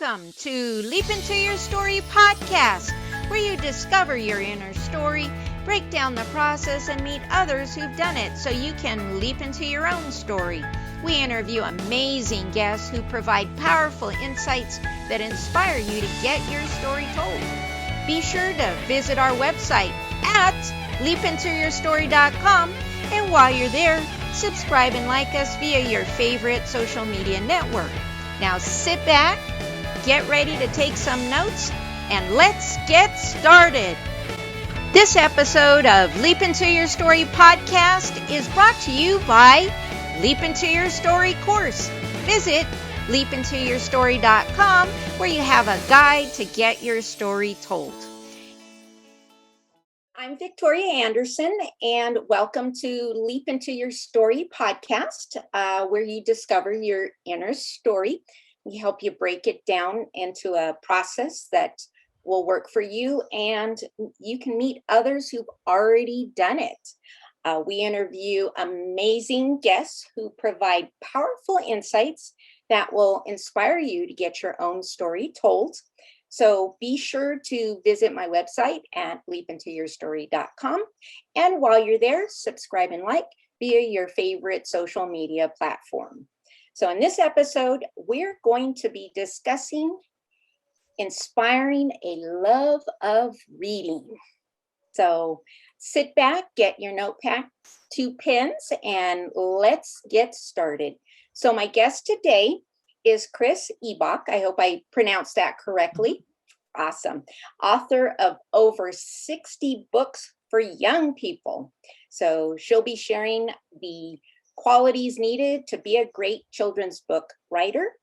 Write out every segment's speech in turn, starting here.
Welcome to Leap Into Your Story podcast, where you discover your inner story, break down the process, and meet others who've done it so you can leap into your own story. We interview amazing guests who provide powerful insights that inspire you to get your story told. Be sure to visit our website at leapintoyourstory.com, and while you're there, subscribe and like us via your favorite social media network. Now sit back, get ready to take some notes, and let's get started. This episode of Leap Into Your Story podcast is brought to you by Leap Into Your Story course. Visit leapintoyourstory.com, where you have a guide to get your story told. I'm Victoria Anderson, and welcome to Leap Into Your Story podcast, where you discover your inner story. We help you break it down into a process that will work for you, and you can meet others who've already done it. We interview amazing guests who provide powerful insights that will inspire you to get your own story told. So be sure to visit my website at leapintoyourstory.com. And while you're there, subscribe and like via your favorite social media platform. So in this episode, we're going to be discussing inspiring a love of reading. So sit back, get your notepad, 2 pens, and let's get started. So my guest today is Chris Eboch. I hope I pronounced that correctly. Awesome. Author of over 60 books for young people. So she'll be sharing the qualities needed to be a great children's book writer.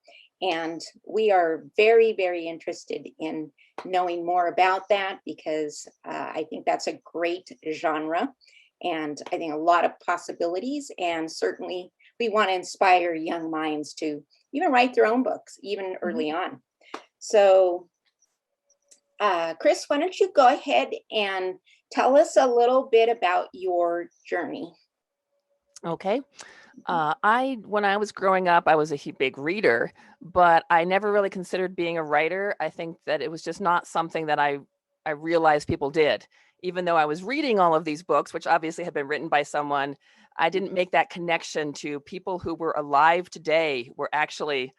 And we are very, very interested in knowing more about that because I think that's a great genre. And I think a lot of possibilities. And certainly we want to inspire young minds to even write their own books, even early on. So, Chris, why don't you go ahead and tell us a little bit about your journey? Okay. When I was growing up, I was a big reader, but I never really considered being a writer. I think that it was just not something that I realized people did. Even though I was reading all of these books, which obviously had been written by someone, I didn't make that connection to people who were alive today were actually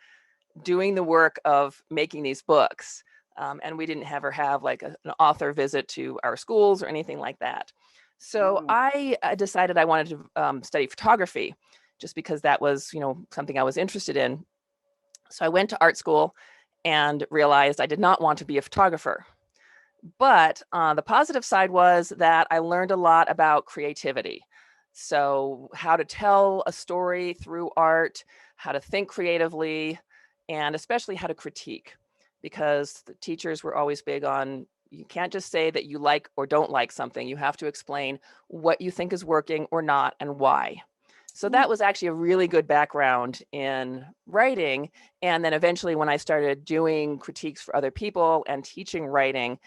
doing the work of making these books. And we didn't ever have like an author visit to our schools or anything like that. So I decided I wanted to study photography just because that was, something I was interested in. So I went to art school and realized I did not want to be a photographer. But the positive side was that I learned a lot about creativity. So how to tell a story through art, how to think creatively, and especially how to critique, because the teachers were always big on you can't just say that you like or don't like something. You have to explain what you think is working or not and why. So that was actually a really good background in writing. And then eventually when I started doing critiques for other people and teaching writing,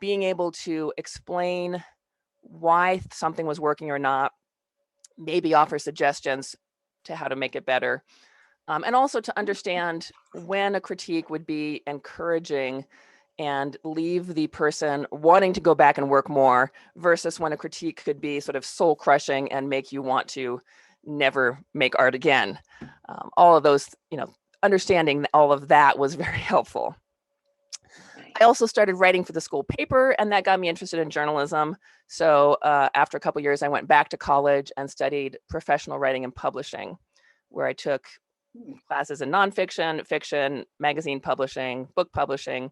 being able to explain why something was working or not, maybe offer suggestions to how to make it better. And also to understand when a critique would be encouraging and leave the person wanting to go back and work more versus when a critique could be sort of soul crushing and make you want to never make art again. All of those, understanding all of that was very helpful. I also started writing for the school paper, and that got me interested in journalism. So after a couple of years, I went back to college and studied professional writing and publishing, where I took classes in nonfiction, fiction, magazine publishing, book publishing,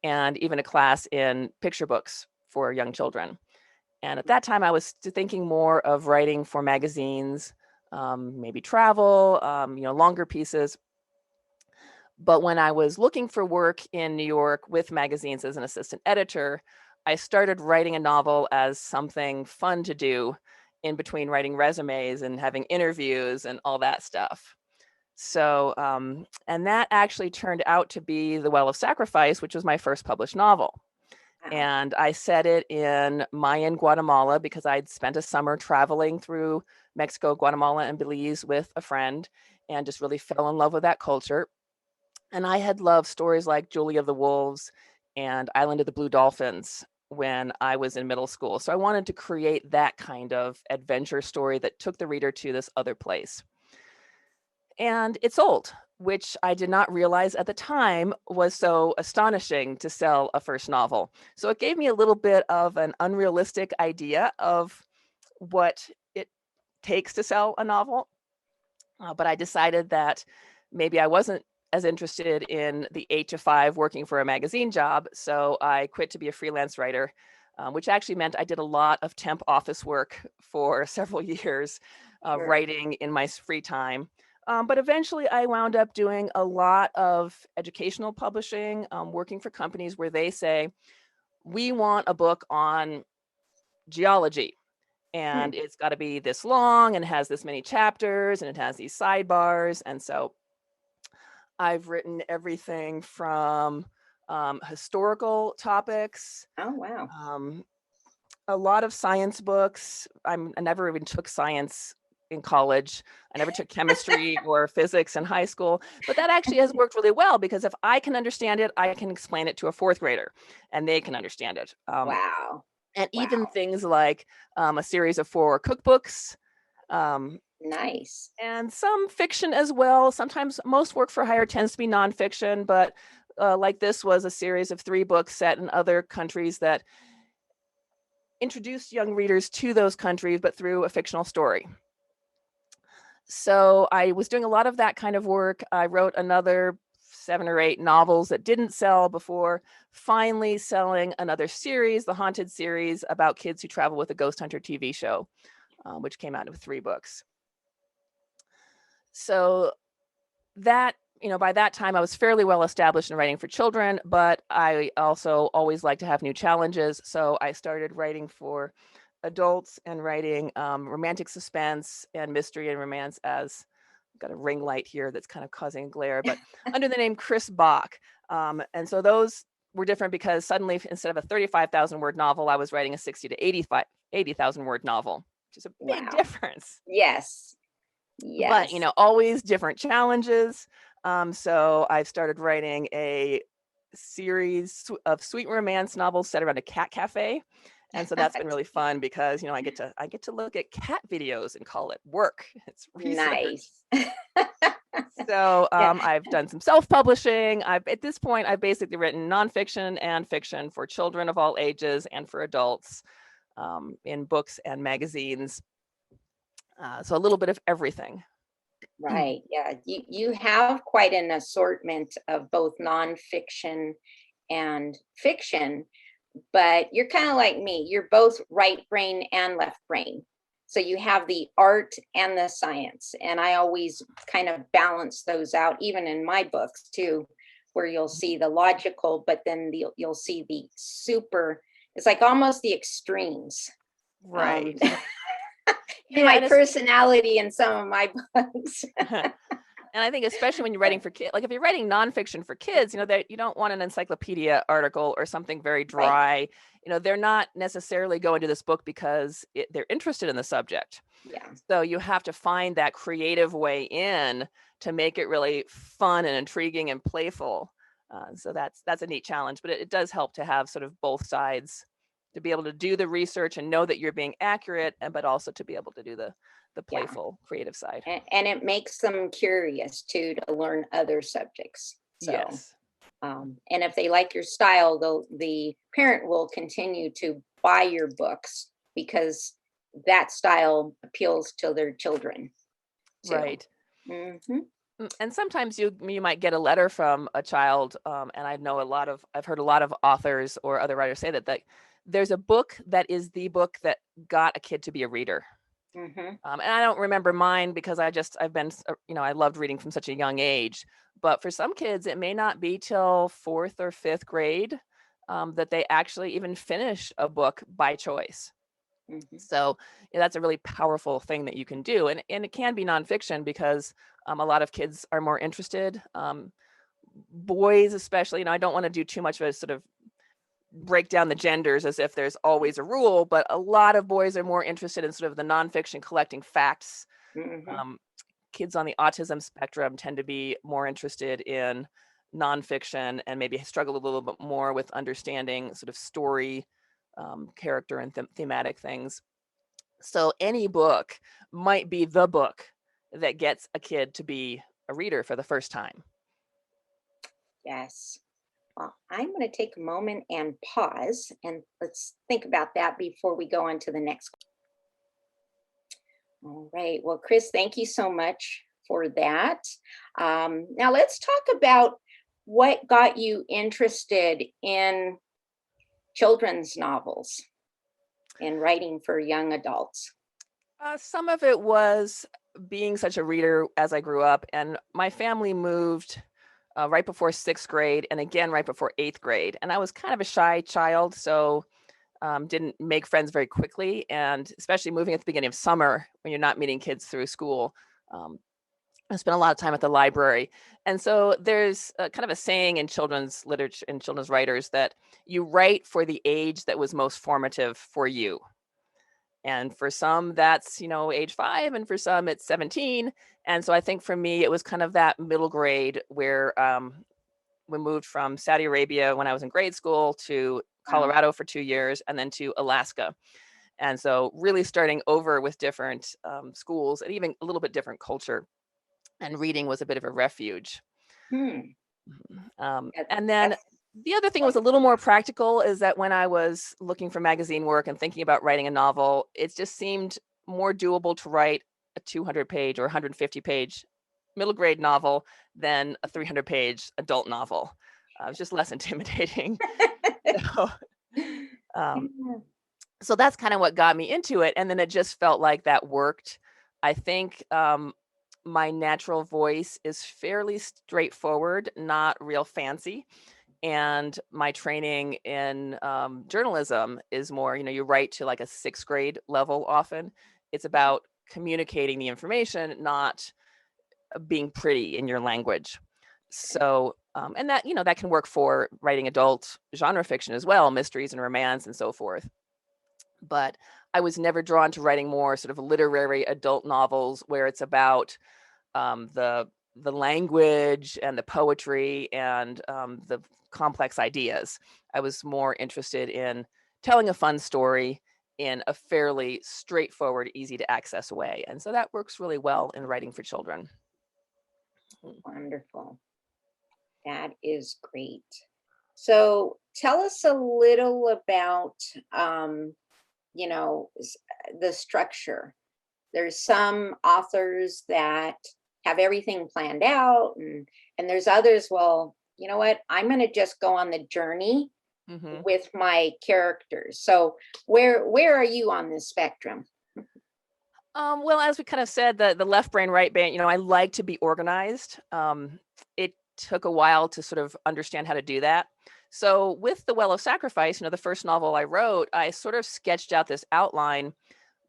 and even a class in picture books for young children. And at that time, I was thinking more of writing for magazines, maybe travel, longer pieces. But when I was looking for work in New York with magazines as an assistant editor, I started writing a novel as something fun to do in between writing resumes and having interviews and all that stuff. So, and that actually turned out to be The Well of Sacrifice, which was my first published novel. And I set it in Mayan, Guatemala, because I'd spent a summer traveling through Mexico, Guatemala, and Belize with a friend and just really fell in love with that culture. And I had loved stories like Julie of the Wolves and Island of the Blue Dolphins when I was in middle school. So I wanted to create that kind of adventure story that took the reader to this other place. And it sold, which I did not realize at the time was so astonishing to sell a first novel. So it gave me a little bit of an unrealistic idea of what it takes to sell a novel. But I decided that maybe I wasn't as interested in the 8 to 5 working for a magazine job. So I quit to be a freelance writer, which actually meant I did a lot of temp office work for several years, Sure. writing in my free time. But eventually I wound up doing a lot of educational publishing, working for companies where they say, we want a book on geology, Hmm. and it's got to be this long and has this many chapters and it has these sidebars. And so I've written everything from historical topics, Oh, wow. um, a lot of science books. I never even took science in college. I never took chemistry or physics in high school, but that actually has worked really well because if I can understand it, I can explain it to a fourth grader and they can understand it. Wow. And even Wow. things like a series of 4 cookbooks, um, Nice. and some fiction as well. Sometimes most work for hire tends to be nonfiction, but like this was a series of 3 books set in other countries that introduced young readers to those countries, but through a fictional story. So I was doing a lot of that kind of work. I wrote another 7 or 8 novels that didn't sell before finally selling another series, the Haunted series, about kids who travel with a ghost hunter TV show, which came out of 3 books. So that, by that time I was fairly well established in writing for children, but I also always like to have new challenges. So I started writing for adults and writing romantic suspense and mystery and romance as I've got a ring light here that's kind of causing glare, but under the name Chris Bach. And so those were different because suddenly instead of a 35,000 word novel, I was writing a 60 to 80,000 word novel, which is a big Wow. difference. Yes. But Yes. always different challenges. So I've started writing a series of sweet romance novels set around a cat cafe, and so that's been really fun because I get to look at cat videos and call it work. It's research. Nice. So Yeah. I've done some self-publishing. At this point I've basically written nonfiction and fiction for children of all ages and for adults, in books and magazines. So a little bit of everything. Right. Yeah. You have quite an assortment of both nonfiction and fiction, but you're kind of like me. You're both right brain and left brain. So you have the art and the science. And I always kind of balance those out, even in my books too, where you'll see the logical, but then you'll see the super, it's like almost the extremes. Um, Right. in Yeah, my and it's personality in some of my books. and I think especially when you're Yeah, writing for kids, like if you're writing nonfiction for kids, that you don't want an encyclopedia article or something very right. dry. They're not necessarily going to this book because they're interested in the subject. Yeah. So you have to find that creative way in to make it really fun and intriguing and playful. So that's a neat challenge, but it does help to have sort of both sides to be able to do the research and know that you're being accurate, but also to be able to do the Yeah. playful, creative side. And it makes them curious too to learn other subjects. So, Yes. and if they like your style, the parent will continue to buy your books because that style appeals to their children too. Right. Hmm. And sometimes you might get a letter from a child, and I've heard a lot of authors or other writers say that there's a book that is the book that got a kid to be a reader. Hmm. And I don't remember mine because I loved reading from such a young age. But for some kids, it may not be till 4th or 5th grade that they actually even finish a book by choice. Hmm. So that's a really powerful thing that you can do. And it can be nonfiction because a lot of kids are more interested. Boys, especially, I don't want to do too much of a sort of break down the genders as if there's always a rule, but a lot of boys are more interested in sort of the nonfiction collecting facts. Hmm. Um, Kids on the autism spectrum tend to be more interested in nonfiction and maybe struggle a little bit more with understanding sort of story, character and thematic things. So any book might be the book that gets a kid to be a reader for the first time. Yes. Well, I'm going to take a moment and pause, and let's think about that before we go on to the next. All right. Well, Chris, thank you so much for that. Now, let's talk about what got you interested in children's novels and writing for young adults. Some of it was being such a reader as I grew up, and my family moved right before 6th grade and again right before 8th grade. And I was kind of a shy child, so didn't make friends very quickly. And especially moving at the beginning of summer when you're not meeting kids through school, um, I spent a lot of time at the library. And so there's kind of a saying in children's literature and children's writers that you write for the age that was most formative for you. And for some, that's, age 5, and for some, it's 17. And so I think for me, it was kind of that middle grade where we moved from Saudi Arabia when I was in grade school to Wow. Colorado for 2 years and then to Alaska. And so really starting over with different schools and even a little bit different culture. And reading was a bit of a refuge. Hmm. And then That's the other thing was a little more practical is that when I was looking for magazine work and thinking about writing a novel, it just seemed more doable to write a 200-page or 150-page middle grade novel than a 300-page adult novel. It was just less intimidating. So, um, Yeah. so that's kind of what got me into it. And then it just felt like that worked. I think my natural voice is fairly straightforward, not real fancy. And my training in journalism is more, you write to like a 6th grade level often. It's about communicating the information, not being pretty in your language. So, and that, that can work for writing adult genre fiction as well, mysteries and romance and so forth. But I was never drawn to writing more sort of literary adult novels where it's about the language and the poetry and the complex ideas. I was more interested in telling a fun story in a fairly straightforward, easy to access way. And so that works really well in writing for children. Wonderful. That is great. So tell us a little about, you know, s- the structure. There's some authors that have everything planned out, and there's others, well, you know what? I'm going to just go on the journey Hmm. with my characters. So where are you on this spectrum? Well, as we kind of said, the left brain, right brain, I like to be organized. It took a while to sort of understand how to do that. So with The Well of Sacrifice, the first novel I wrote, I sort of sketched out this outline,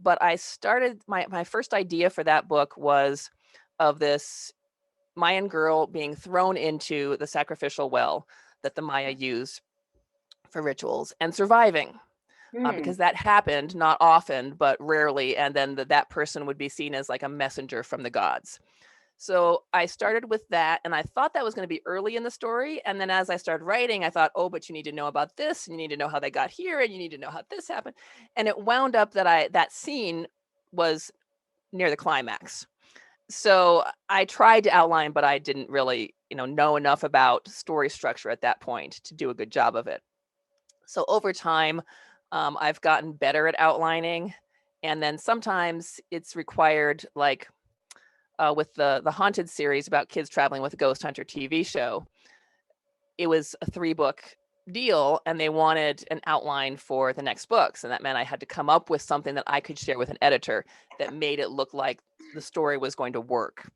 but I started my first idea for that book was of this Mayan girl being thrown into the sacrificial well that the Maya use for rituals and surviving. Hmm. Because that happened not often, but rarely. And then that person would be seen as like a messenger from the gods. So I started with that, and I thought that was going to be early in the story. And then as I started writing, I thought, oh, but you need to know about this, and you need to know how they got here, and you need to know how this happened. And it wound up that that scene was near the climax. So I tried to outline, but I didn't really, know enough about story structure at that point to do a good job of it. So over time, I've gotten better at outlining, and then sometimes it's required, like with the haunted series about kids traveling with a ghost hunter TV show. It was a 3-book deal, and they wanted an outline for the next books, and that meant I had to come up with something that I could share with an editor that made it look like the story was going to work.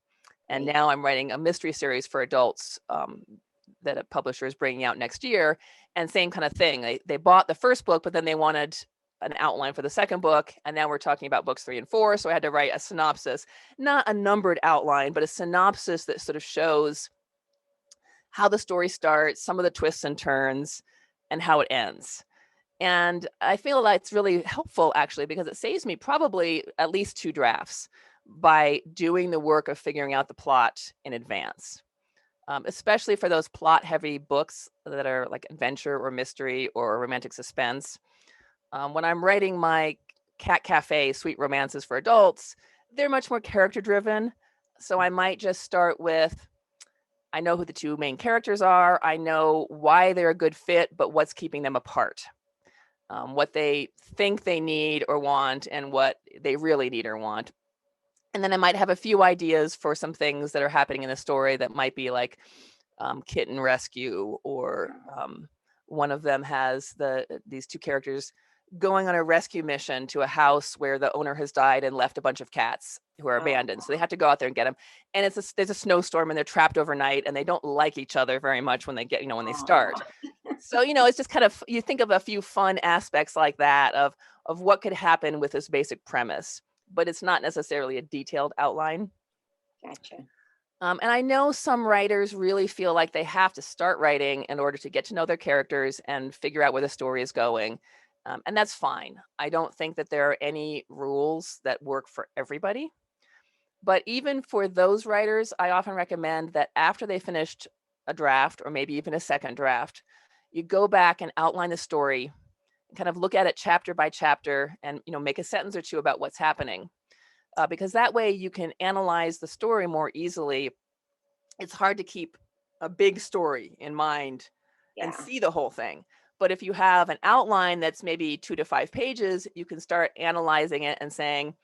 And Right. now I'm writing a mystery series for adults that a publisher is bringing out next year. And same kind of thing. They bought the first book, but then they wanted an outline for the second book. And now we're talking about books 3 and 4. So I had to write a synopsis, not a numbered outline, but a synopsis that sort of shows how the story starts, some of the twists and turns, and how it ends. And I feel like it's really helpful actually because it saves me probably at least 2 drafts by doing the work of figuring out the plot in advance. especially for those plot heavy books that are like adventure or mystery or romantic suspense. When I'm writing my Cat Cafe sweet romances for adults, they're much more character driven. So I might just start with, I know who the two main characters are. I know why they're a good fit, but what's keeping them apart, what they think they need or want, and what they really need or want. And then I might have a few ideas for some things that are happening in the story that might be like kitten rescue, or one of them has these two characters going on a rescue mission to a house where the owner has died and left a bunch of cats who are abandoned. So they have to go out there and get them. And there's a snowstorm and they're trapped overnight and they don't like each other very much when they get, when they start. So, it's just kind of, you think of a few fun aspects like that of what could happen with this basic premise, but it's not necessarily a detailed outline. Gotcha. And I know some writers really feel like they have to start writing in order to get to know their characters and figure out where the story is going. And that's fine. I don't think that there are any rules that work for everybody. But even for those writers, I often recommend that after they finished a draft, or maybe even a second draft, you go back and outline the story, and kind of look at it chapter by chapter, and make a sentence or two about what's happening. Because that way you can analyze the story more easily. It's hard to keep a big story in mind and see the whole thing. But if you have an outline that's maybe 2 to 5 pages, you can start analyzing it and saying,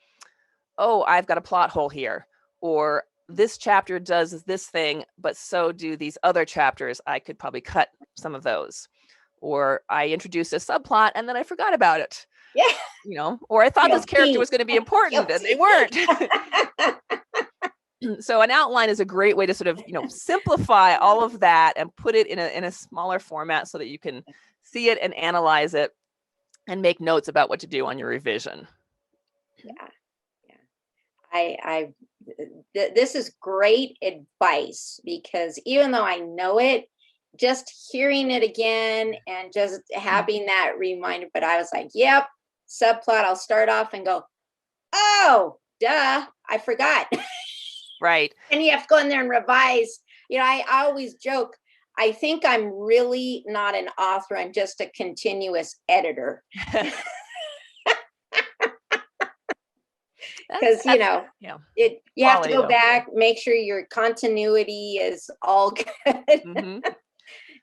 oh, I've got a plot hole here, or this chapter does this thing, but so do these other chapters. I could probably cut some of those. Or I introduced a subplot and then I forgot about it. Yeah. Or I thought this character was going to be important and they weren't. So an outline is a great way to sort of, simplify all of that and put it in a smaller format so that you can see it and analyze it and make notes about what to do on your revision. This is great advice, because even though I know it, just hearing it again and just having that reminder, but I was like, yep, subplot, I'll start off and go, oh, duh, I forgot. Right. And you have to go in there and revise. I always joke, I think I'm really not an author. I'm just a continuous editor. Because you have to go back, make sure your continuity is all good. Mm-hmm.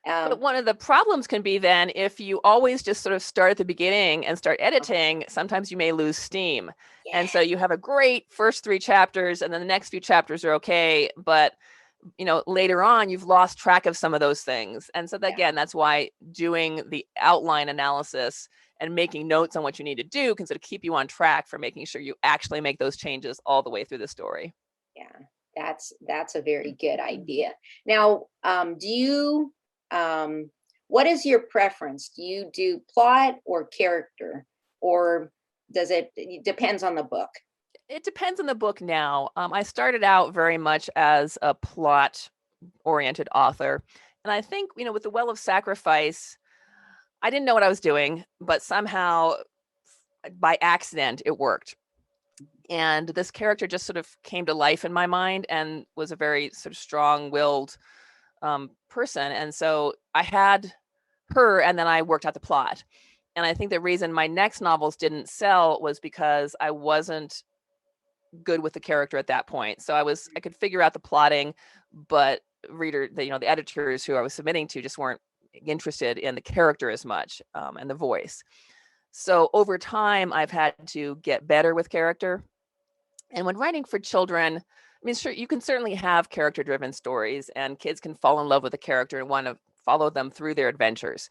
But one of the problems can be then, if you always just sort of start at the beginning and start editing, sometimes you may lose steam. And so you have a great first 3 chapters and then the next few chapters are okay, but later on you've lost track of some of those things. And so again, that's why doing the outline analysis and making notes on what you need to do can sort of keep you on track for making sure you actually make those changes all the way through the story. Yeah, that's a very good idea. Now, what is your preference? Do you do plot or character, or it depends on the book? It depends on the book now. I started out very much as a plot-oriented author. And I think, with The Well of Sacrifice, I didn't know what I was doing, but somehow by accident, it worked. And this character just sort of came to life in my mind and was a very sort of strong-willed person. And so I had her, and then I worked out the plot. And I think the reason my next novels didn't sell was because I wasn't good with the character at that point. So I could figure out the plotting, but the editors who I was submitting to just weren't interested in the character as much, and the voice. So over time, I've had to get better with character. And when writing for children, sure, you can certainly have character-driven stories, and kids can fall in love with a character and want to follow them through their adventures.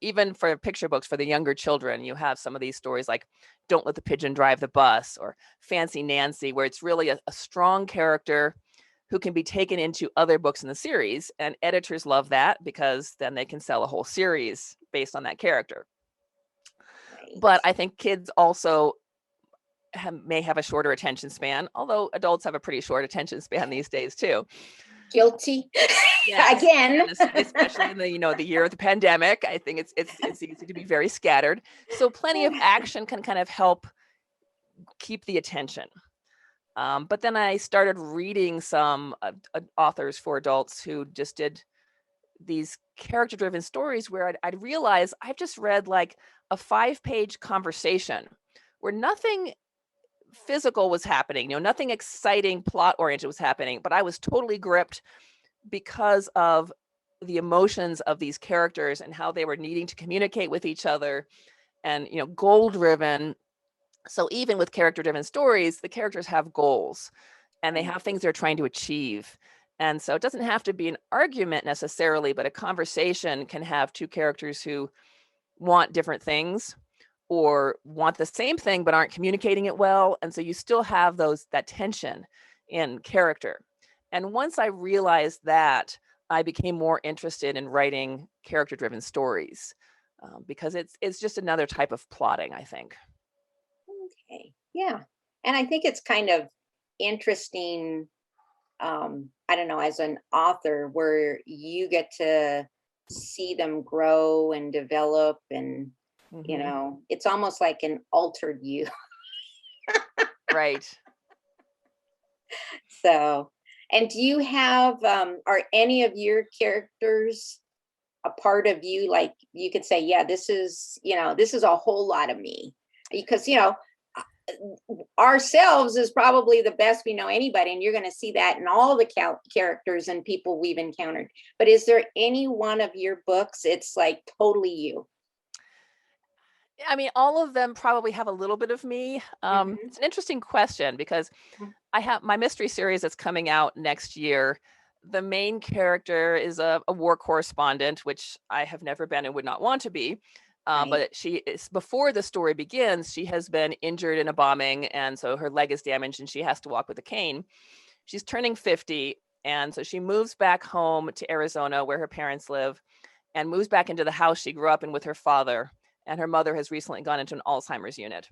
Even for picture books for the younger children, you have some of these stories like Don't Let the Pigeon Drive the Bus, or Fancy Nancy, where it's really a strong character who can be taken into other books in the series. And editors love that because then they can sell a whole series based on that character. Right. But I think kids also may have a shorter attention span, although adults have a pretty short attention span these days too. Guilty. Yes. Again. Especially in the year of the pandemic, I think it's easy to be very scattered. So plenty of action can kind of help keep the attention. But then I started reading some authors for adults who just did these character-driven stories where I'd realize I've just read like a 5-page conversation where nothing physical was happening, nothing exciting plot oriented was happening, but I was totally gripped because of the emotions of these characters and how they were needing to communicate with each other and, goal driven. So even with character driven stories, the characters have goals and they have things they're trying to achieve. And so it doesn't have to be an argument necessarily, but a conversation can have two characters who want different things or want the same thing but aren't communicating it well. And so you still have that tension in character. And once I realized that, I became more interested in writing character driven stories because it's just another type of plotting, I think. Okay. Yeah. And I think it's kind of interesting, I don't know, as an author, where you get to see them grow and develop, and, Hmm. it's almost like an altered you. Right. So, and do you have, are any of your characters a part of you? Like you could say, yeah, this is a whole lot of me. Because, ourselves is probably the best we know anybody, and you're going to see that in all the characters and people we've encountered. But is there any one of your books it's like totally you? I mean, all of them probably have a little bit of me. Hmm. It's an interesting question because I have my mystery series that's coming out next year. The main character is a war correspondent, which I have never been and would not want to be. Right. But she is, before the story begins, she has been injured in a bombing, and so her leg is damaged, and she has to walk with a cane. She's turning 50, and so she moves back home to Arizona, where her parents live, and moves back into the house she grew up in with her father. And her mother has recently gone into an Alzheimer's unit,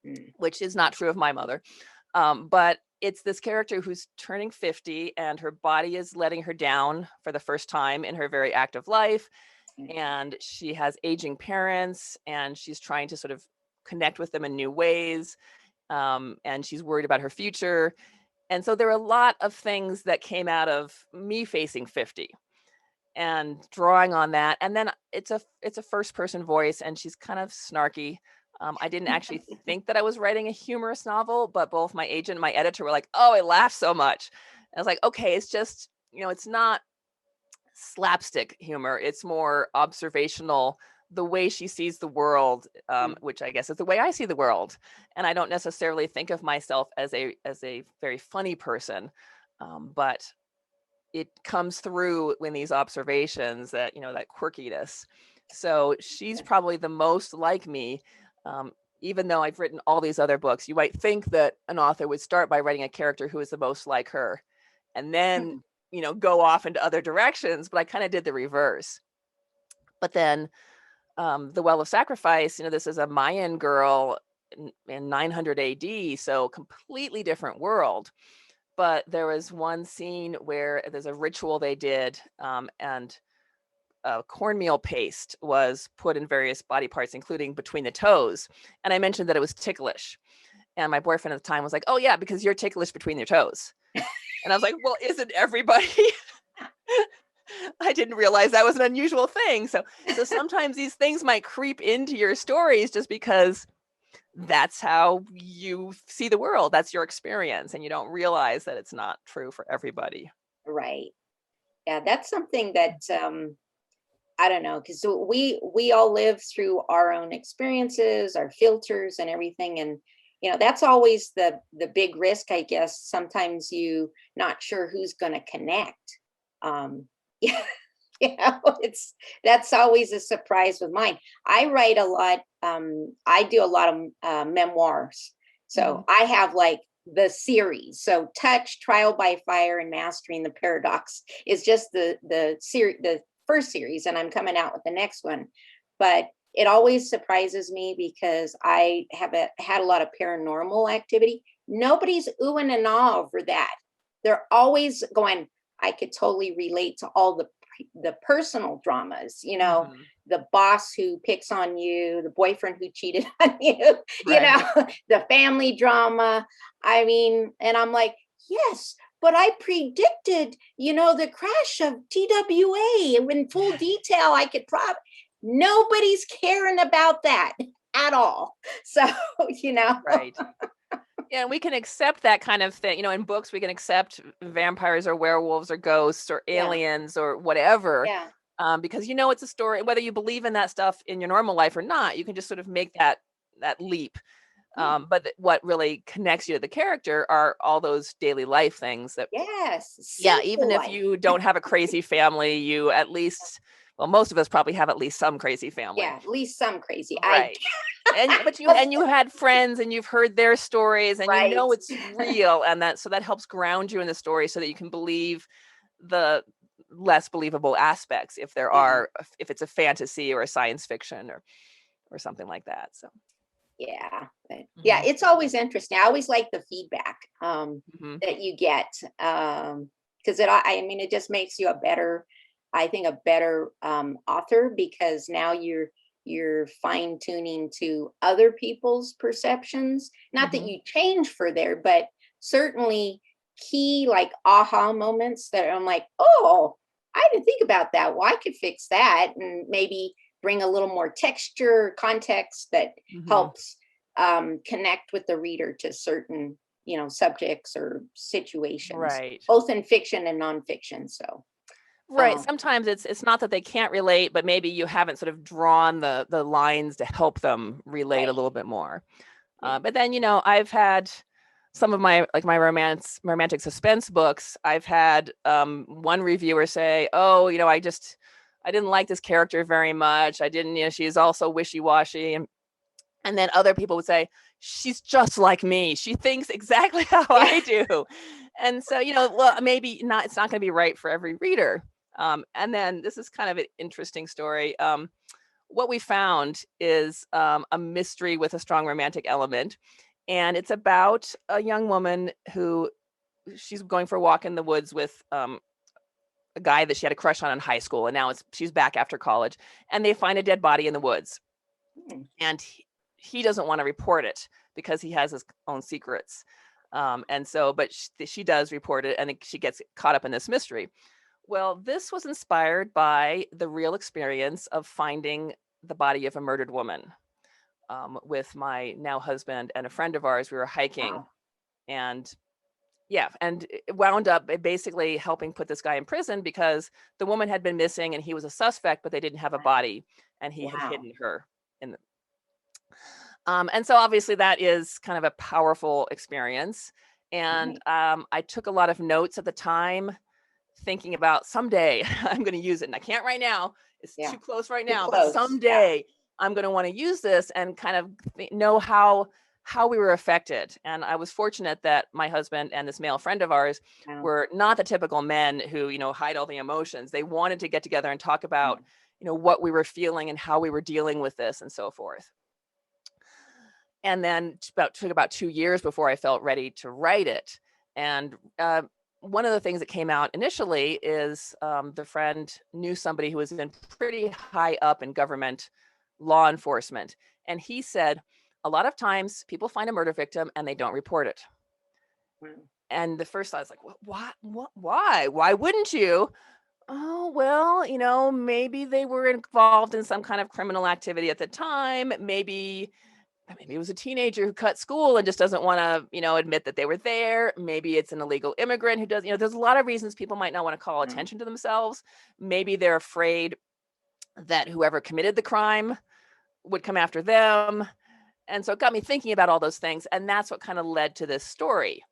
Mm. which is not true of my mother. But it's this character who's turning 50 and her body is letting her down for the first time in her very active life. And she has aging parents and she's trying to sort of connect with them in new ways. And she's worried about her future. And so there are a lot of things that came out of me facing 50 and drawing on that. And then it's a first person voice, and she's kind of snarky. I didn't actually think that I was writing a humorous novel, but both my agent and my editor were like, "Oh, I laughed so much." I was like, "Okay, it's just it's not slapstick humor. It's more observational." The way she sees the world, Mm. which I guess is the way I see the world, and I don't necessarily think of myself as a very funny person, but it comes through in these observations that that quirkiness. So she's probably the most like me. um, Even though I've written all these other books, you might think that an author would start by writing a character who is the most like her and then go off into other directions, but I kind of did the reverse. But then the Well of Sacrifice, this is a Mayan girl in 900 AD, so completely different world. But there was one scene where there's a ritual they did, and cornmeal paste was put in various body parts, including between the toes. And I mentioned that it was ticklish. And my boyfriend at the time was like, "Oh, yeah, because you're ticklish between your toes." And I was like, "Well, isn't everybody?" I didn't realize that was an unusual thing. So sometimes these things might creep into your stories just because that's how you see the world. That's your experience. And you don't realize that it's not true for everybody. Right. Yeah, that's something that, I don't know, because we all live through our own experiences, our filters, and everything, and that's always the big risk, I guess. Sometimes you not sure who's going to connect. Yeah, it's that's always a surprise with mine. I write a lot. I do a lot of memoirs, Mhm. so I have like the series. So Touch, Trial by Fire, and Mastering the Paradox is just the first series, and I'm coming out with the next one. But it always surprises me because I have had a lot of paranormal activity. Nobody's oohing and ah over that. They're always going, I could totally relate to all the the personal dramas, Mhm. the boss who picks on you, the boyfriend who cheated on you, Right. the family drama. I mean, and I'm like, yes, but I predicted, the crash of TWA in full detail. I could nobody's caring about that at all. So, Right. Yeah, and we can accept that kind of thing. In books, we can accept vampires or werewolves or ghosts or yeah, aliens or whatever, yeah, because it's a story. Whether you believe in that stuff in your normal life or not, you can just sort of make that leap. yeah. But what really connects you to the character are all those daily life things that, Yes, yeah, even simple if life. you don't have a crazy family, you at least, well, most of us probably have at least some crazy family. Yeah, at least some crazy. I Right. But you had friends and you've heard their stories and right. it's real, and that helps ground you in the story so that you can believe the less believable aspects if there Yeah, are, if it's a fantasy or a science fiction or something like that. So yeah, yeah. mhm, It's always interesting. I always like the feedback mhm, that you get because I mean, it just makes you a better, I think, a better author because now you're fine tuning to other people's perceptions. Not that mhm. you change for there, but certainly key like aha moments that I'm like, oh, I didn't think about that. Well, I could fix that and maybe bring a little more texture, context that Mhm. helps connect with the reader to certain, subjects or situations, Right. both in fiction and nonfiction. So, Right. um, Sometimes it's not that they can't relate, but maybe you haven't sort of drawn the lines to help them relate a right. little bit more. Yeah. But then, I've had some of my romantic suspense books. I've had one reviewer say, "Oh, I didn't like this character very much. I didn't, she's also wishy-washy." And then other people would say, "She's just like me. She thinks exactly how Yeah. I do." And so, well, maybe not, it's not going to be right for every reader. And then this is kind of an interesting story. What we found is a mystery with a strong romantic element. And it's about a young woman who she's going for a walk in the woods with a guy that she had a crush on in high school. And now she's back after college. And they find a dead body in the woods. Hmm. And he doesn't want to report it because he has his own secrets. And so, but she does report it and she gets caught up in this mystery. Well, this was inspired by the real experience of finding the body of a murdered woman. With my now husband and a friend of ours, we were hiking, Wow. and yeah, and it wound up basically helping put this guy in prison because the woman had been missing and he was a suspect, but they didn't have a body, and he had Wow. hidden her in the. And so obviously that is kind of a powerful experience. And Right. I took a lot of notes at the time, thinking about someday I'm going to use it. And I can't right now. It's Yeah. too close right Too now, but close. Yeah. someday I'm going to want to use this and kind of know how we were affected. And I was fortunate that my husband and this male friend of ours Wow. were not the typical men who, hide all the emotions. They wanted to get together and talk about, what we were feeling and how we were dealing with this and so forth. And then took about 2 years before I felt ready to write it. And one of the things that came out initially is the friend knew somebody who was in pretty high up in government law enforcement, and he said a lot of times people find a murder victim and they don't report it. Wow. And the first thought is like, why wouldn't you? Oh, well, maybe they were involved in some kind of criminal activity at the time. Maybe it was a teenager who cut school and just doesn't want to, admit that they were there. Maybe it's an illegal immigrant who does, there's a lot of reasons people might not want to call Wow. attention to themselves. Maybe they're afraid that whoever committed the crime would come after them. And so it got me thinking about all those things. And that's what kind of led to this story.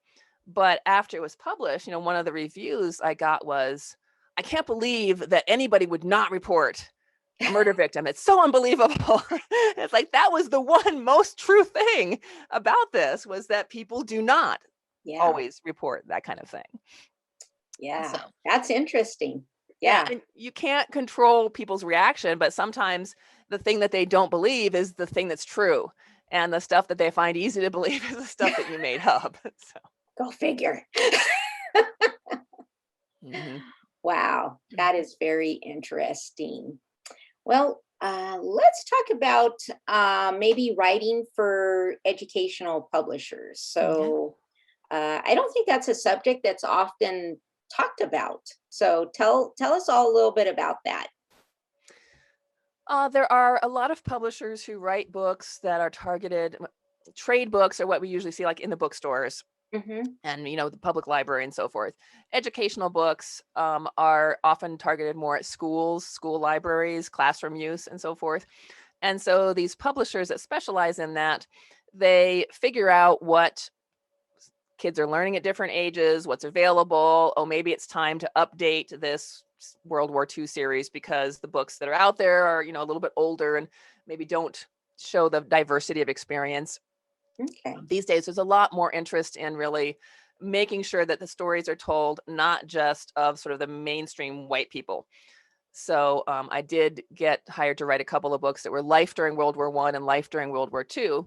But after it was published, one of the reviews I got was, "I can't believe that anybody would not report a murder victim. It's so unbelievable." It's like that was the one most true thing about this, was that people do not Yeah. always report that kind of thing. So, Yeah. That's interesting. yeah, Yeah. and you can't control people's reaction, but sometimes the thing that they don't believe is the thing that's true. And the stuff that they find easy to believe is the stuff that you made up. So, Go figure. mhm. Wow, that is very interesting. Well, let's talk about maybe writing for educational publishers. Okay. So, I don't think that's a subject that's often talked about. So, tell us all a little bit about that. There are a lot of publishers who write books that are targeted. Trade books are what we usually see like in the bookstores Hmm. and the public library and so forth. Educational books are often targeted more at schools, school libraries, classroom use, and so forth. And so these publishers that specialize in that, they figure out what kids are learning at different ages, what's available. Oh, maybe it's time to update this World War II series because the books that are out there are, a little bit older and maybe don't show the diversity of experience. Okay. These days, there's a lot more interest in really making sure that the stories are told not just of sort of the mainstream white people. So I did get hired to write a couple of books that were life during World War I and life during World War II,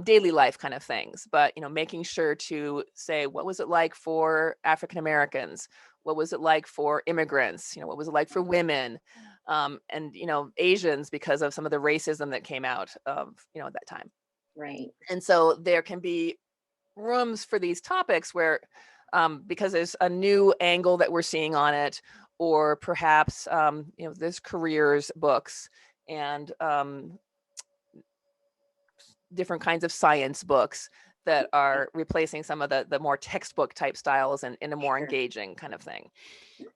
daily life kind of things. But making sure to say what was it like for African Americans, what was it like for immigrants, what was it like for women, and Asians because of some of the racism that came out of at that time. Right. And so there can be rooms for these topics where because there's a new angle that we're seeing on it, or perhaps there's careers books and different kinds of science books that Okay. are replacing some of the more textbook type styles and in a more Sure. engaging kind of thing.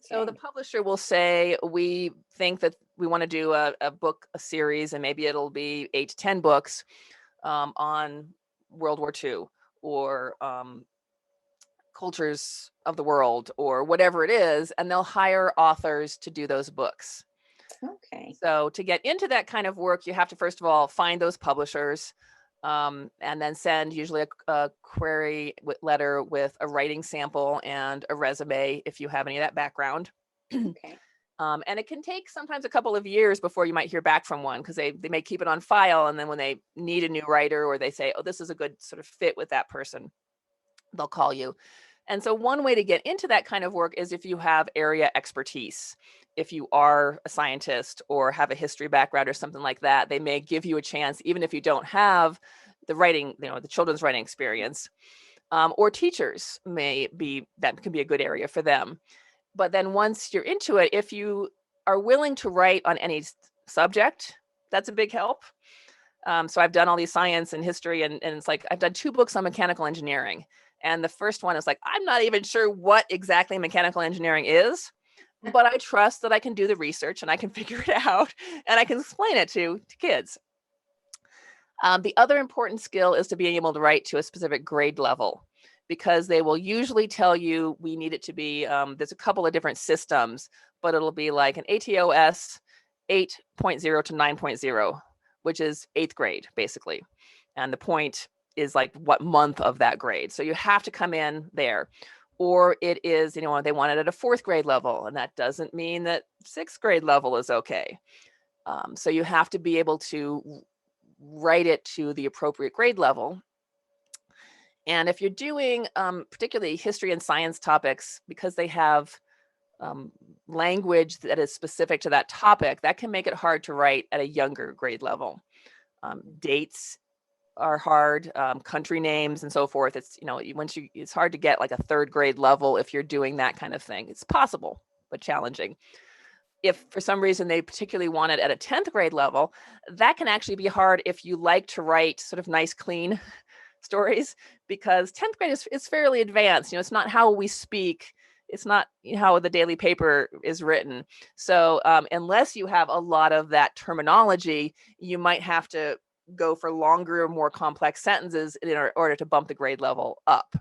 So the Okay. publisher will say, we think that we want to do a series, and maybe it'll be 8 to 10 books on World War II, or cultures of the world, or whatever it is, and they'll hire authors to do those books. Okay. So to get into that kind of work, you have to first of all find those publishers, and then send usually a query letter with a writing sample and a resume if you have any of that background. Okay. And it can take sometimes a couple of years before you might hear back from one, because they may keep it on file, and then when they need a new writer, or they say, oh, this is a good sort of fit with that person, they'll call you. And so one way to get into that kind of work is if you have area expertise. If you are a scientist or have a history background or something like that, they may give you a chance, even if you don't have the writing, the children's writing experience. Or teachers that can be a good area for them. But then once you're into it, if you are willing to write on any subject, that's a big help. So I've done all these science and history, and it's like I've done 2 books on mechanical engineering. And the first one is like, I'm not even sure what exactly mechanical engineering is, but I trust that I can do the research and I can figure it out and I can explain it to kids. The other important skill is to being able to write to a specific grade level, because they will usually tell you we need it to be, there's a couple of different systems, but it'll be like an ATOS 8.0 to 9.0, which is 8th grade, basically. And the point is like what month of that grade. So you have to come in there. Or it is, they want it at a 4th grade level, and that doesn't mean that 6th grade level is okay. So you have to be able to write it to the appropriate grade level. And if you're doing particularly history and science topics, because they have um, language that is specific to that topic, that can make it hard to write at a younger grade level. Dates are hard, country names and so forth. It's, it's hard to get like a 3rd grade level if you're doing that kind of thing. It's possible, but challenging. If for some reason they particularly want it at a 10th grade level, that can actually be hard if you like to write sort of nice, clean stories, because 10th grade is fairly advanced. It's not how we speak. It's not how the daily paper is written. So unless you have a lot of that terminology, you might have to go for longer, more complex sentences in order to bump the grade level up.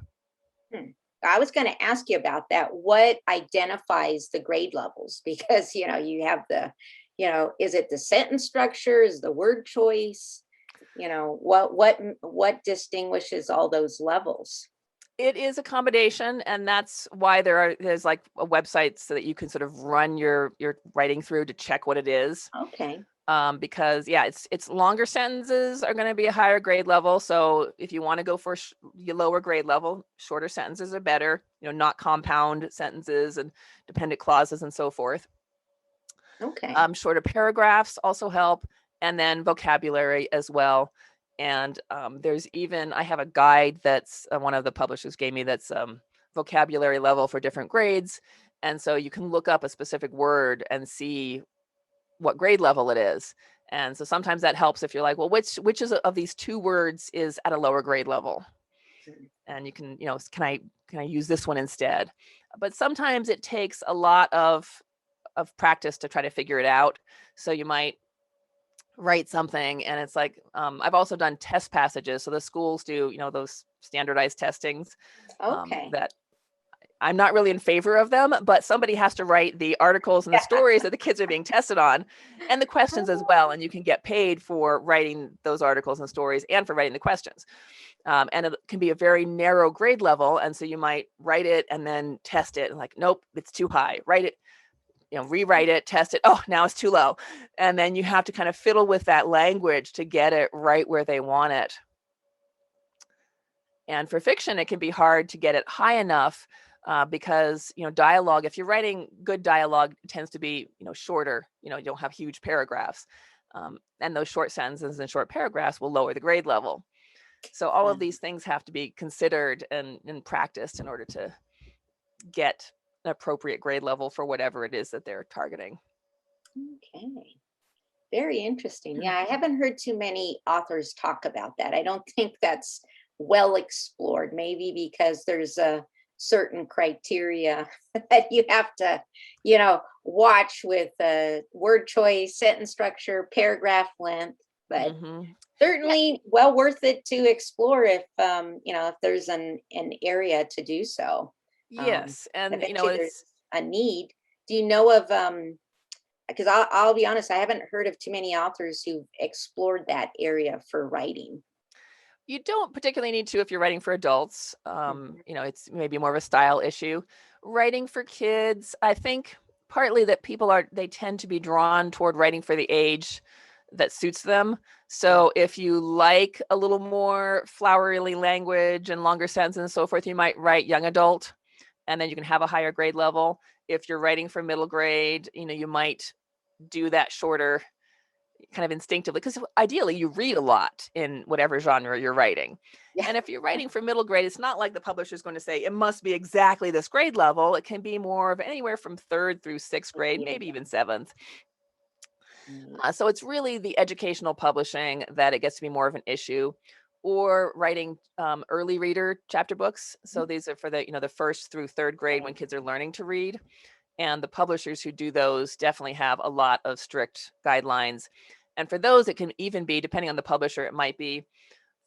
Hmm. I was going to ask you about that. What identifies the grade levels? Because, you have is it the sentence structure? Is the word choice? What distinguishes all those levels? It is a combination, and that's why there's like a website so that you can sort of run your writing through to check what it is. Okay. because it's longer sentences are going to be a higher grade level. So if you want to go for your lower grade level, shorter sentences are better, not compound sentences and dependent clauses and so forth. Okay. Shorter paragraphs also help, and then vocabulary as well. And I have a guide that's one of the publishers gave me that's vocabulary level for different grades. And so you can look up a specific word and see what grade level it is. And so sometimes that helps if you're like, well, which of these two words is at a lower grade level? And you can, can I use this one instead? But sometimes it takes a lot of practice to try to figure it out. So you might write something and it's like, I've also done test passages. So the schools do, those standardized testings Okay. that I'm not really in favor of them, but somebody has to write the articles and the stories that the kids are being tested on and the questions as well. And you can get paid for writing those articles and stories and for writing the questions. And it can be a very narrow grade level. And so you might write it and then test it and like, nope, it's too high. Write it, rewrite it, test it. Oh, now it's too low. And then you have to kind of fiddle with that language to get it right where they want it. And for fiction, it can be hard to get it high enough because, dialogue, if you're writing good dialogue, it tends to be, shorter, you don't have huge paragraphs. And those short sentences and short paragraphs will lower the grade level. So all of these things have to be considered and practiced in order to get an appropriate grade level for whatever it is that they're targeting. Okay. Very interesting. Yeah, I haven't heard too many authors talk about that. I don't think that's well explored, maybe because there's a certain criteria that you have to, watch with word choice, sentence structure, paragraph length. But certainly well worth it to explore if there's an area to do so. Yes. I And, bet you there's it's, a need. Do you know of because I'll be honest, I haven't heard of too many authors who've explored that area for writing. you don't particularly need to if you're writing for adults. Mhm. It's maybe more of a style issue. Writing for kids, I think partly that they tend to be drawn toward writing for the age that suits them. So if you like a little more flowery language and longer sentences and so forth, you might write young adult and then you can have a higher grade level. If you're writing for middle grade, you might do that shorter kind of instinctively, because ideally you read a lot in whatever genre you're writing. Yeah. And if you're writing for middle grade, it's not like the publisher is going to say it must be exactly this grade level. It can be more of anywhere from third through sixth grade, maybe even seventh. So it's really the educational publishing that it gets to be more of an issue, or writing early reader chapter books. So these are for the first through third grade when kids are learning to read. And the publishers who do those definitely have a lot of strict guidelines. And for those, it can even be, depending on the publisher, it might be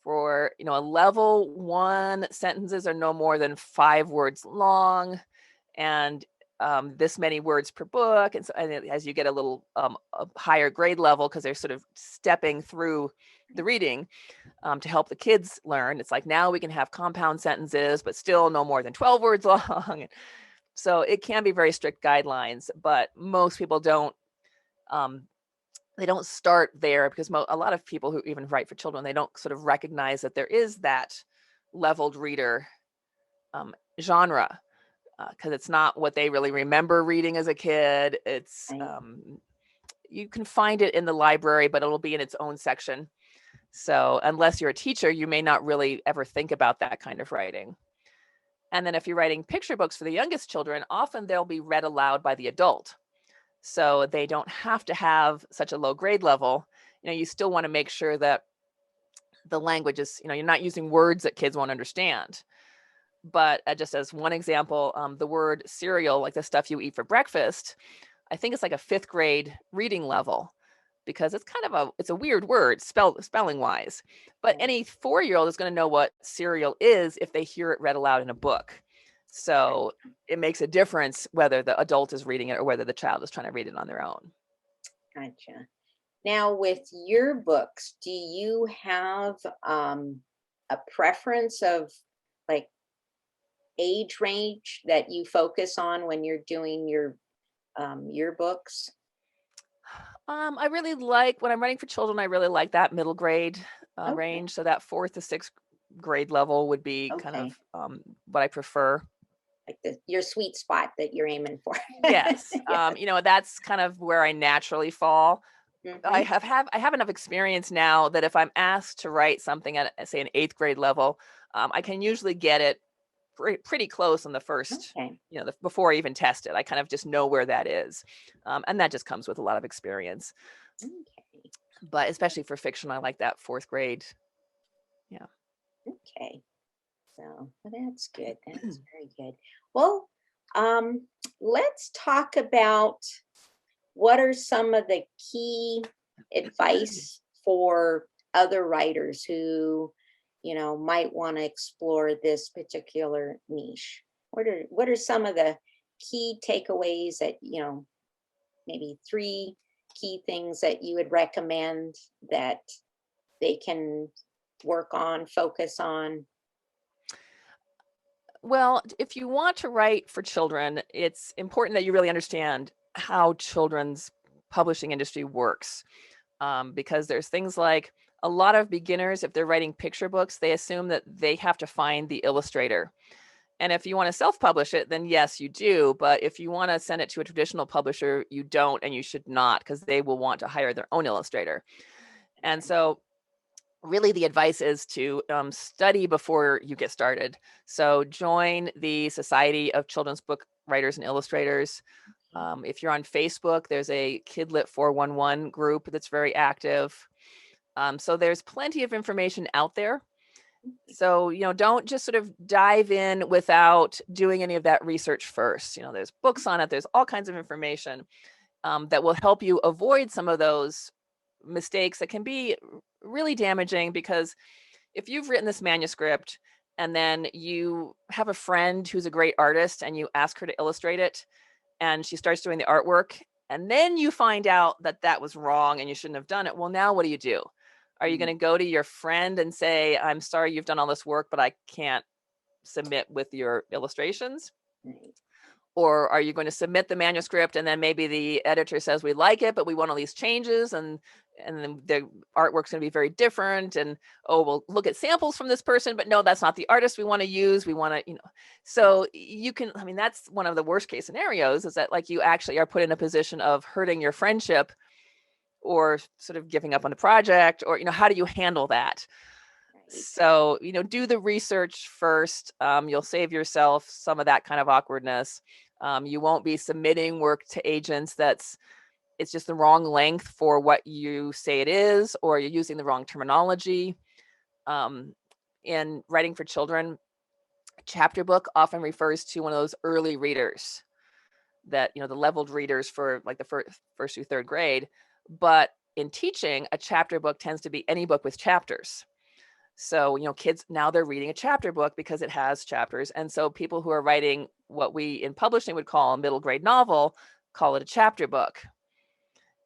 for, a level 1, sentences are no more than 5 words long, and this many words per book. And so as you get a little a higher grade level, because they're sort of stepping through the reading to help the kids learn, it's like now we can have compound sentences, but still no more than 12 words long. So it can be very strict guidelines, but most people don't. They don't start there because a lot of people who even write for children, they don't sort of recognize that there is that leveled reader genre, because it's not what they really remember reading as a kid. It's you can find it in the library, but it'll be in its own section. So unless you're a teacher, you may not really ever think about that kind of writing. And then if you're writing picture books for the youngest children, often they'll be read aloud by the adult. So they don't have to have such a low grade level. You still want to make sure that the language is, you're not using words that kids won't understand. But just as one example, the word cereal, like the stuff you eat for breakfast, I think it's like a 5th grade reading level, because it's kind of it's a weird word spelling wise. But any 4-year-old is going to know what cereal is if they hear it read aloud in a book. So it makes a difference whether the adult is reading it or whether the child is trying to read it on their own. Gotcha. Now, with your books, do you have a preference of like age range that you focus on when you're doing your books? I really like when I'm writing for children, I really like that middle grade Okay. range. So that fourth to sixth grade level would be kind of Okay. what I prefer. Like your sweet spot that you're aiming for. Yes. Yeah. That's kind of where I naturally fall. Hmm. I have enough experience now that if I'm asked to write something at, say, an eighth grade level, I can usually get it pretty close on the first, Okay. before I even test it. I kind of just know where that is. And that just comes with a lot of experience. Okay. But especially for fiction, I like that fourth grade. Yeah. Okay. So well, that's good. That's very good. Well, um, let's talk about what are some of the key advice for other writers who, might want to explore this particular niche? What are some of the key takeaways that, maybe three key things that you would recommend that they can work on, focus on? Well, if you want to write for children, it's important that you really understand how children's publishing industry works. Because there's things like a lot of beginners, if they're writing picture books, they assume that they have to find the illustrator. And if you want to self publish it, then yes, you do. But if you want to send it to a traditional publisher, you don't and you should not, because they will want to hire their own illustrator. And so really the advice is to study before you get started. So join the Society of Children's Book Writers and Illustrators. If you're on Facebook, there's a Kidlit 411 group that's very active. So there's plenty of information out there. So, don't just sort of dive in without doing any of that research first. There's books on it, there's all kinds of information that will help you avoid some of those mistakes that can be really damaging. Because if you've written this manuscript and then you have a friend who's a great artist and you ask her to illustrate it and she starts doing the artwork and then you find out that that was wrong and you shouldn't have done it, well, now what do you do? Are you going Mm, to go to your friend and say, I'm sorry you've done all this work, but I can't submit with your illustrations? right, Or are you going to submit the manuscript and then maybe the editor says we like it, but we want all these changes, and then the artwork's going to be very different, and oh, we'll look at samples from this person, but no, that's not the artist we want to use. We want to, right, so you can, I mean, that's one of the worst case scenarios, is that like you actually are put in a position of hurting your friendship or sort of giving up on the project, or how do you handle that? right. So do the research first. You'll save yourself some of that kind of awkwardness. You won't be submitting work to agents it's just the wrong length for what you say it is, or you're using the wrong terminology. um, in writing for children, chapter book often refers to one of those early readers, that the leveled readers for like the first through third grade. But in teaching, a chapter book tends to be any book with chapters. So, kids now, they're reading a chapter book because it has chapters. And so people who are writing what we in publishing would call a middle grade novel call it a chapter book.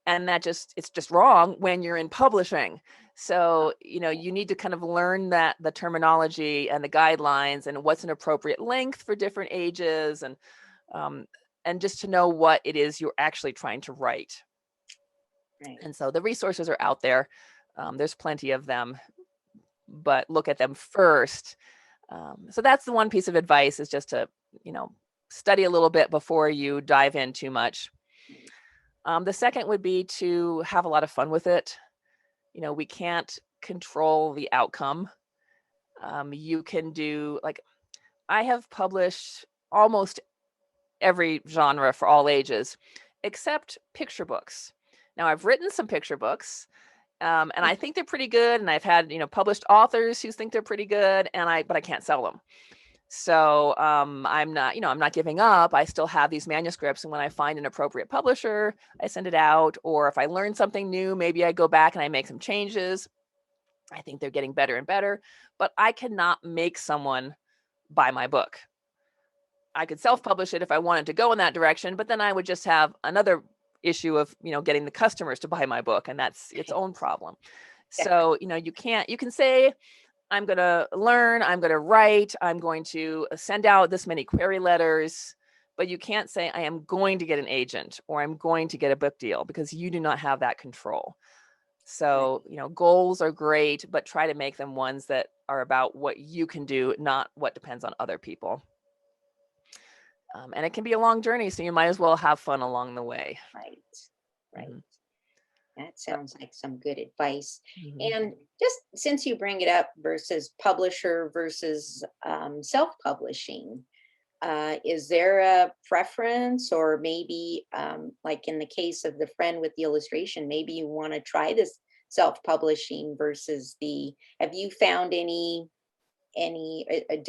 And it's just wrong when you're in publishing. So, you need to kind of learn that the terminology and the guidelines and what's an appropriate length for different ages, um, and just to know what it is you're actually trying to write. Right. And so the resources are out there. There's plenty of them, but look at them first. So that's the one piece of advice, is just to, you know, study a little bit before you dive in too much. Right. The second would be to have a lot of fun with it. We can't control the outcome. You can do, like, I have published almost every genre for all ages, except picture books. Now, I've written some picture books, and I think they're pretty good. And I've had, published authors who think they're pretty good, but I can't sell them. So I'm not giving up. I still have these manuscripts, and when I find an appropriate publisher, I send it out. Or if I learn something new, maybe I go back and I make some changes. I think they're getting better and better, but I cannot make someone buy my book. I could self-publish it if I wanted to go in that direction, but then I would just have another issue of, getting the customers to buy my book, and that's its own problem. Yeah. So, you can say, I'm going to learn, I'm going to write, I'm going to send out this many query letters, but you can't say, I am going to get an agent or I'm going to get a book deal, because you do not have that control. So, goals are great, but try to make them ones that are about what you can do, not what depends on other people. And it can be a long journey, so you might as well have fun along the way. Right. Right. Mhm. That sounds like some good advice. Mhm. And just since you bring it up versus publisher versus self-publishing, is there a preference, or maybe like in the case of the friend with the illustration, maybe you want to try this self-publishing versus have you found do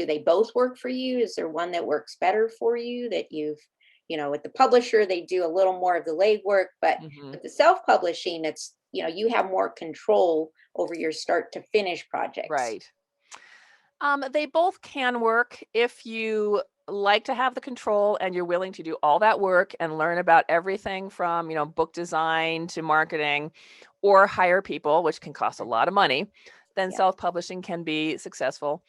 they both work for you? Is there one that works better for you that with the publisher, they do a little more of the legwork, but Mhm. with the self-publishing, it's, you have more control over your start to finish projects. Right. They both can work if you like to have the control and you're willing to do all that work and learn about everything from, book design to marketing, or hire people, which can cost a lot of money. Then Yeah. self-publishing can be successful.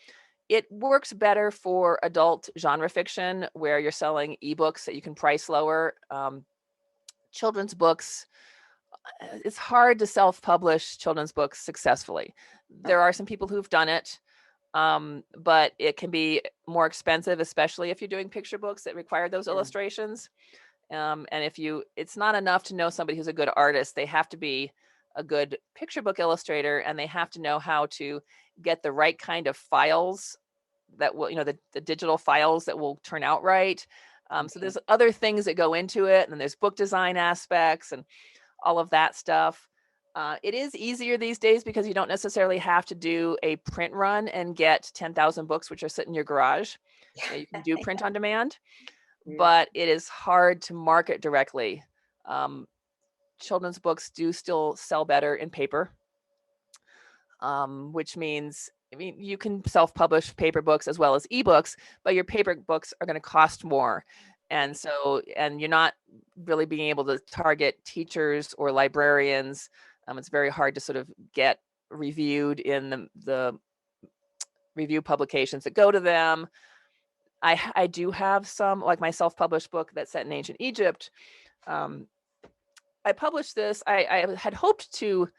It works better for adult genre fiction where you're selling ebooks that you can price lower. Children's books, it's hard to self-publish children's books successfully. There are Okay. some people who've done it, but it can be more expensive, especially if you're doing picture books that require those Yeah. illustrations. And it's not enough to know somebody who's a good artist. They have to be a good picture book illustrator, and they have to know how to get the right kind of files that will, the digital files that will turn out right. So Okay. there's other things that go into it, and then there's book design aspects and all of that stuff. It is easier these days because you don't necessarily have to do a print run and get 10,000 books, which are sitting in your garage. You can do print on demand, Mm. but it is hard to market directly. Um, Children's books do still sell better in paper, which means, you can self-publish paper books as well as ebooks, but your paper books are going to cost more. And Right. so, and you're not really being able to target teachers or librarians. It's very hard to sort of get reviewed in the review publications that go to them. I do have some, like my self-published book that's set in ancient Egypt. Um, I published this. I had hoped to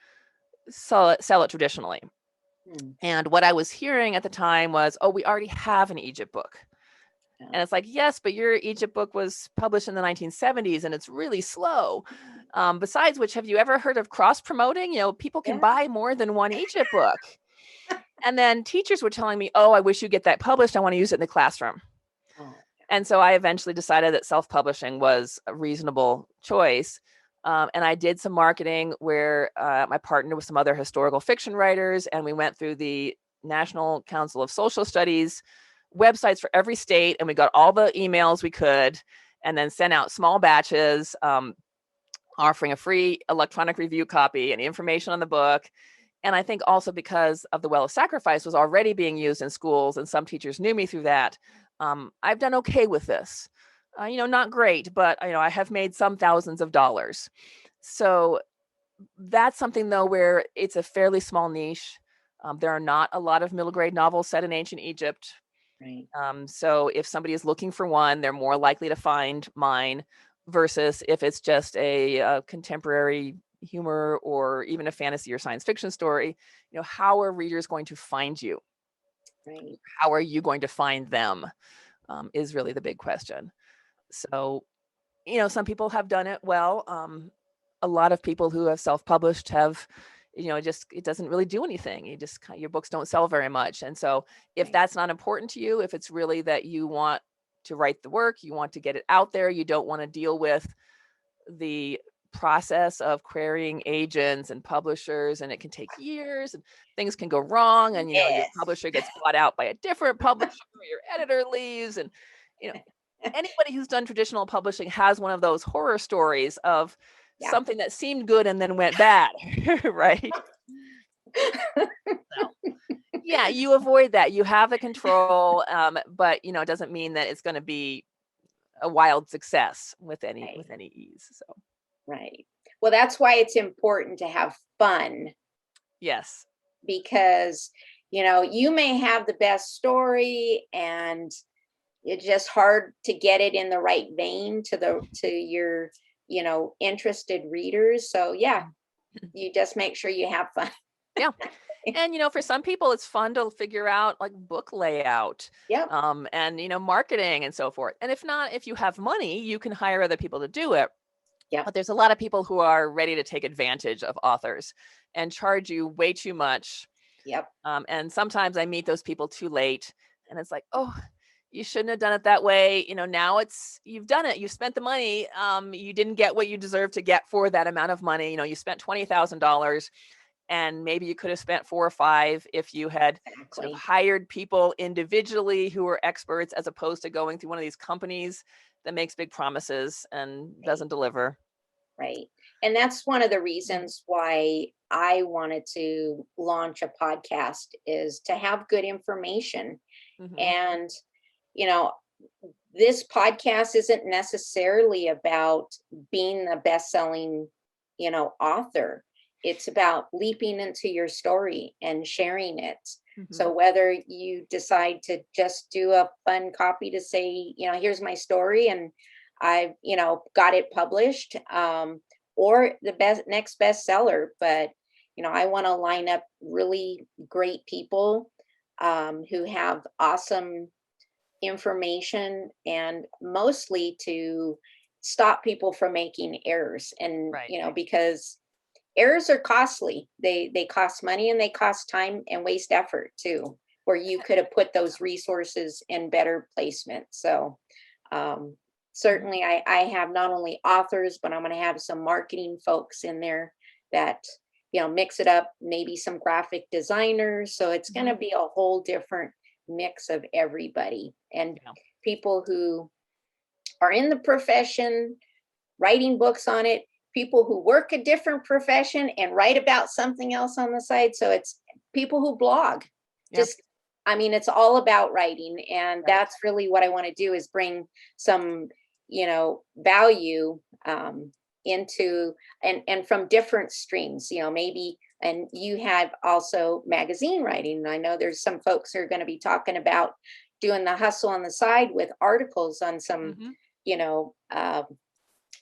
sell it traditionally. Mm. And what I was hearing at the time was, oh, we already have an Egypt book. Yeah. And it's like, yes, but your Egypt book was published in the 1970s and it's really slow. Besides which, have you ever heard of cross promoting? People can Yeah. buy more than one Egypt book. And then teachers were telling me, oh, I wish you get that published. I want to use it in the classroom. Oh, And so I eventually decided that self-publishing was a reasonable choice. And I did some marketing where I partnered with some other historical fiction writers, and we went through the National Council of Social Studies websites for every state, and we got all the emails we could, and then sent out small batches, offering a free electronic review copy and information on the book. And I think also because of the Well of Sacrifice was already being used in schools, and some teachers knew me through that, I've done okay with this. Not great, but I have made some thousands of dollars. So that's something though where it's a fairly small niche. There are not a lot of middle grade novels set in ancient Egypt. right. So if somebody is looking for one, they're more likely to find mine versus if it's just a contemporary humor or even a fantasy or science fiction story. How are readers going to find you? Right. How are you going to find them? Is really the big question. So, some people have done it well. A lot of people who have self-published have, just it doesn't really do anything. Your books don't sell very much. And so if Right. that's not important to you, if it's really that you want to write the work, you want to get it out there, you don't want to deal with the process of querying agents and publishers, and it can take years and things can go wrong, and your Yes. publisher gets bought out by a different publisher, or your editor leaves, and you know anybody who's done traditional publishing has one of those horror stories of Yeah. something that seemed good and then went bad. Right. So yeah, you avoid that. You have the control, but it doesn't mean that it's going to be a wild success with any Right. ease. So Right. Well, that's why it's important to have fun, yes. because you may have the best story, and it's just hard to get it in the right vein to your, interested readers. So yeah, you just make sure you have fun. Yeah. And for some people it's fun to figure out like book layout, Yep. and marketing and so forth. And if not, if you have money, you can hire other people to do it. Yep. But there's a lot of people who are ready to take advantage of authors and charge you way too much. Yep. And sometimes I meet those people too late, and it's like, oh, you shouldn't have done it that way. Now you've done it. You spent the money. You didn't get what you deserve to get for that amount of money. You spent $20,000, and maybe you could have spent 4 or 5 if you had sort of Exactly. hired people individually who are experts, as opposed to going through one of these companies that makes big promises and Right. doesn't deliver. Right. And that's one of the reasons why I wanted to launch a podcast, is to have good information. Mm-hmm. And, you know, this podcast isn't necessarily about being the best-selling, author. It's about leaping into your story and sharing it. Mm-hmm. So whether you decide to just do a fun copy to say, here's my story and I've, got it published, or the next bestseller, but I want to line up really great people, who have awesome information, and mostly to stop people from making errors. And Right. because errors are costly, they cost money and they cost time and waste effort too, where you could have put those resources in better placement. So um, Mhm. certainly I have not only authors, but I'm going to have some marketing folks in there that mix it up, maybe some graphic designers. So it's going Mhm. to be a whole different mix of everybody, and Yeah. people who are in the profession writing books on it, people who work a different profession and write about something else on the side. So it's people who blog. Yeah. Just, I mean, it's all about writing. And Right. that's really what I want to do, is bring some, value, into, and from different streams, maybe. And you have also magazine writing. I know there's some folks who are going to be talking about doing the hustle on the side with articles on some, Mhm. you know, uh,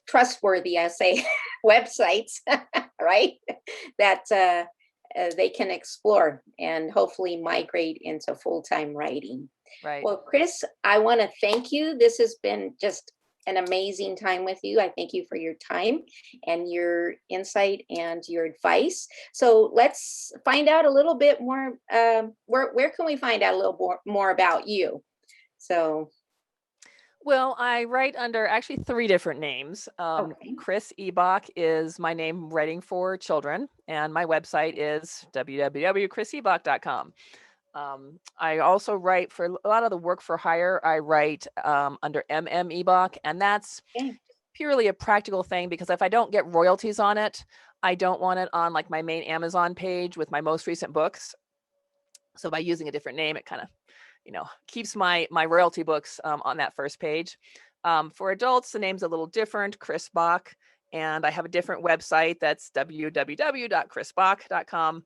trustworthy essay websites, right? That they can explore and hopefully migrate into full time writing. Right. Well, Chris, I want to thank you. This has been just an amazing time with you. I thank you for your time and your insight and your advice. So let's find out a little bit more. Where can we find out a little more about you? So, Well, I write under actually 3 different names. okay. Chris Eboch is my name writing for children, and my website is www.chriseboch.com. I also write for a lot of the work for hire. I write under Eboch, and that's Okay. purely a practical thing because if I don't get royalties on it, I don't want it on like my main Amazon page with my most recent books. So by using a different name, it kind of keeps my royalty books on that first page. For adults, the name's a little different, Chris Bach, and I have a different website that's www.chrisbach.com.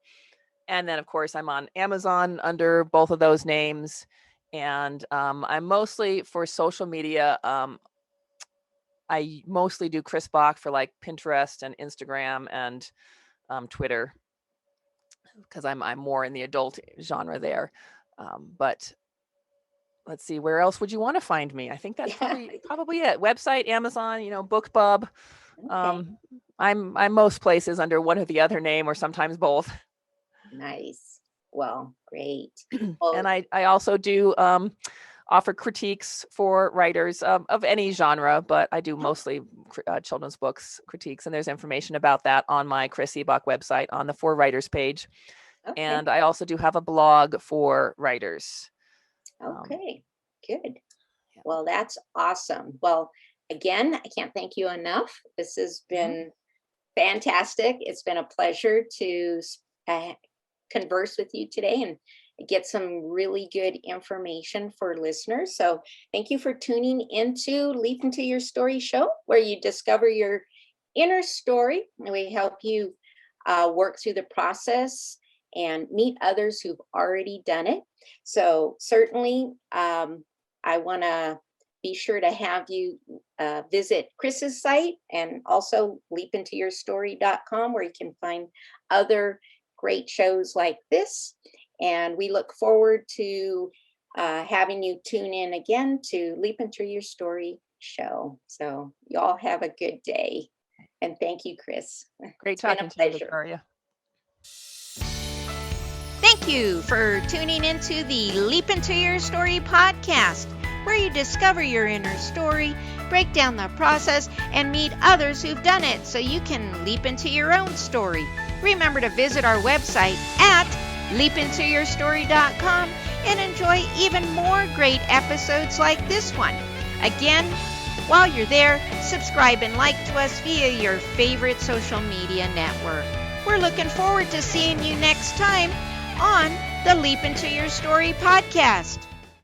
And then, of course, I'm on Amazon under both of those names. And I'm mostly for social media. I mostly do Chris Bach for like Pinterest and Instagram and Twitter because I'm more in the adult genre there. But let's see, where else would you want to find me? I think that's probably it. Website, Amazon, BookBub. Okay. Um, I'm most places under one or the other name, or sometimes both. Nice. Well, great. And Well, I also do offer critiques for writers of any genre, but I do mostly children's books critiques, and there's information about that on my Chris Ebach website on the For Writers page. okay. And I also do have a blog for writers. Um, Okay. Good. yeah. Well, that's awesome. Well, again, I can't thank you enough. This has Mhm. been fantastic. It's been a pleasure to uh, converse with you today and get some really good information for listeners. So, thank you for tuning into Leap Into Your Story show, where you discover your inner story. And we help you work through the process and meet others who've already done it. So, certainly, I want to be sure to have you visit Chris's site and also leapintoyourstory.com, where you can find other great shows like this. And we look forward to having you tune in again to Leap Into Your Story show. So y'all have a good day. And thank you, Chris. Great It's been a talking to you, pleasure. Victoria. Thank you for tuning into the Leap Into Your Story podcast, where you discover your inner story, break down the process, and meet others who've done it so you can leap into your own story. Remember to visit our website at leapintoyourstory.com and enjoy even more great episodes like this one. Again, while you're there, subscribe and like to us via your favorite social media network. We're looking forward to seeing you next time on the Leap Into Your Story podcast.